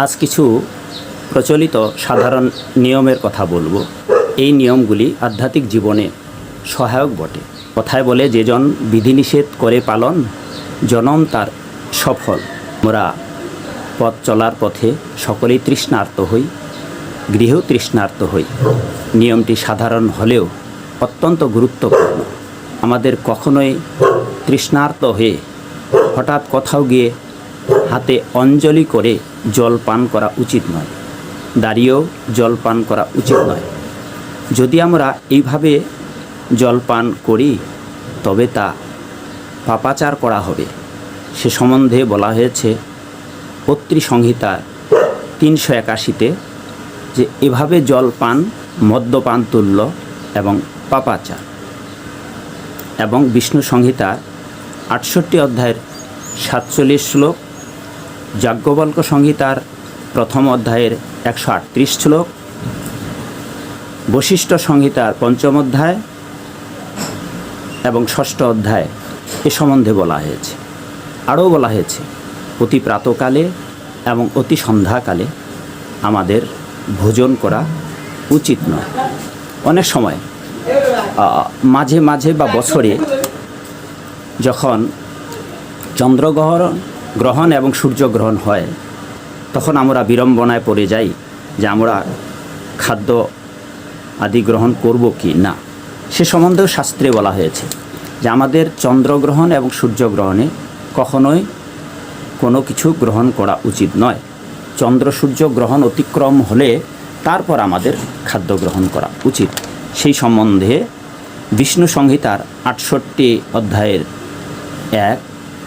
আজ কিছু প্রচলিত সাধারণ নিয়মের কথা বলবো। এই নিয়মগুলি আধ্যাত্মিক জীবনে সহায়ক বটে। কথায় বলে, যে জন বিধিনিষেধ করে পালন, জনম তার সফল। আমরা পথ চলার পথে সকলেই তৃষ্ণার্ত হই, গৃহেও তৃষ্ণার্ত হই। নিয়মটি সাধারণ হলেও অত্যন্ত গুরুত্বপূর্ণ। আমাদের কখনোই তৃষ্ণার্ত হয়ে হঠাৎ কোথাও গিয়ে হাতে অঞ্জলি করে জল পান করা উচিত নয়, দাঁড়িয়েও জল পান করা উচিত নয়। যদি আমরা এইভাবে জল পান করি তবে তা পাপাচার করা হবে। সে সম্বন্ধে বলা হয়েছে পত্রী সংহিতা 381-তে যে এভাবে জল পান মদ্যপান তুল্য এবং পাপাচার। এবং বিষ্ণু সংহিতা 68 অধ্যায়ের 47 শ্লোক, যাজ্ঞবল্ক সংহিতার 1ম অধ্যায়ের 138 শ্লোক, বশিষ্ঠ সংহিতার 5ম অধ্যায় এবং 6ষ্ঠ অধ্যায় এ সম্বন্ধে বলা হয়েছে। আরও বলা হয়েছে অতি প্রাতকালে এবং অতি সন্ধ্যাকালে আমাদের ভোজন করা উচিত নয়। অনেক সময় মাঝে মাঝে বা বছরে যখন চন্দ্রগ্রহণ এবং সূর্যগ্রহণ হয়, তখন আমরা বিড়ম্বনায় পড়ে যাই যে আমরা খাদ্য আদি গ্রহণ করব কি না। সে সম্বন্ধেও শাস্ত্রে বলা হয়েছে যে আমাদের চন্দ্রগ্রহণ এবং সূর্যগ্রহণে কখনোই কোনো কিছু গ্রহণ করা উচিত নয়। চন্দ্র সূর্য গ্রহণ অতিক্রম হলে তারপর আমাদের খাদ্য গ্রহণ করা উচিত। সেই সম্বন্ধে বিষ্ণু সংহিতার 68 অধ্যায়ের 1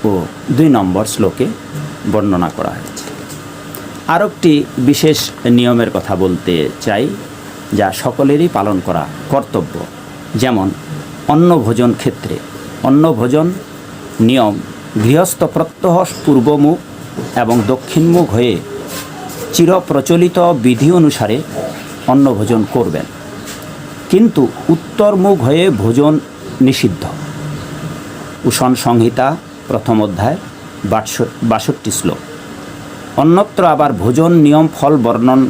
ও 2 নম্বর শ্লোকে বর্ণনা করা হয়েছে। আরও একটি বিশেষ নিয়মের কথা বলতে চাই, যা সকলেরই পালন করা কর্তব্য। যেমন অন্নভোজন ক্ষেত্রে অন্নভোজন নিয়ম গৃহস্থ প্রত্যহ পূর্বমুখ এবং দক্ষিণমুখ হয়ে চিরপ্রচলিত বিধি অনুসারে অন্নভোজন করবেন, কিন্তু উত্তরমুখ হয়ে ভোজন নিষিদ্ধ। উষণ সংহিতা 1ম অধ্যায় 62 শ্লোক। অন্যত্র আবার ভোজন নিয়ম ফল বর্ণন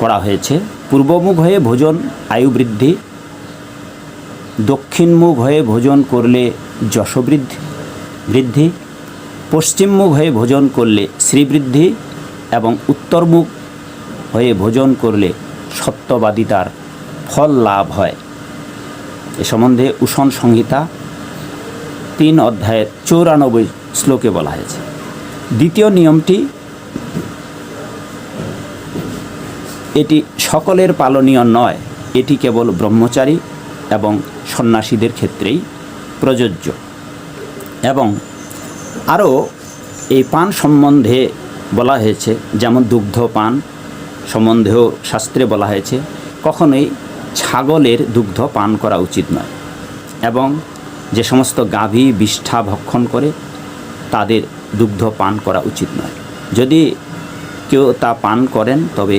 করা হয়েছে। পূর্বমুখ হয়ে ভোজন আয়ু বৃদ্ধি, দক্ষিণমুখ হয়ে ভোজন করলে যশবৃদ্ধি, পশ্চিমমুখ হয়ে ভোজন করলে শ্রীবৃদ্ধি এবং উত্তরমুখ হয়ে ভোজন করলে সত্যবাদিতার ফল লাভ হয়। এ সম্বন্ধে উষণ সংহিতা 3 অধ্যায়ের 94 শ্লোকে বলা হয়েছে। দ্বিতীয় নিয়মটি, এটি সকলের পালনীয় নয়, এটি কেবল ব্রহ্মচারী এবং সন্ন্যাসীদের ক্ষেত্রেই প্রযোজ্য। এবং আরও এই পান সম্বন্ধে বলা হয়েছে, যেমন দুগ্ধ পান সম্বন্ধেও শাস্ত্রে বলা হয়েছে কখনোই ছাগলের দুগ্ধ পান করা উচিত নয়। এবং যে সমস্ত গাভী বিষ্ঠা ভক্ষণ করে তাদের দুগ্ধ পান করা উচিত নয়। যদি কেউ তা পান করেন তবে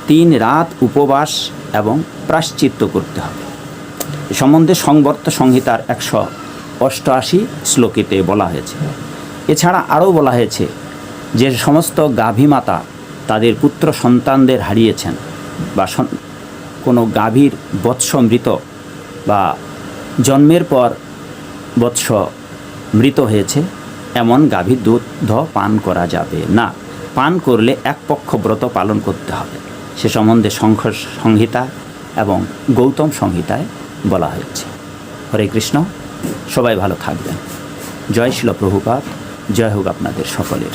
3 রাত উপবাস এবং প্রায়শ্চিত্ত করতে হবে। এ সম্বন্ধে সংবর্ত সংহিতার 188 শ্লোকেতে বলা হয়েছে। এছাড়া আরও বলা হয়েছে যে সমস্ত গাভী মাতা তাদের পুত্র সন্তানদের হারিয়েছেন বা কোনো গাভীর বৎস মৃত বা জন্মের পর বৎস মৃত হয়েছে, এমন গাভীর দুধ পান করা যাবে না। পান করলে এক পক্ষ ব্রত পালন করতে হবে। সে সম্বন্ধে সংহিতা এবং গৌতম সংহিতায় বলা হয়েছে। হরে কৃষ্ণ। সবাই ভালো থাকবেন। জয় শিল প্রভুপাদ। জয় হোক আপনাদের সকলের।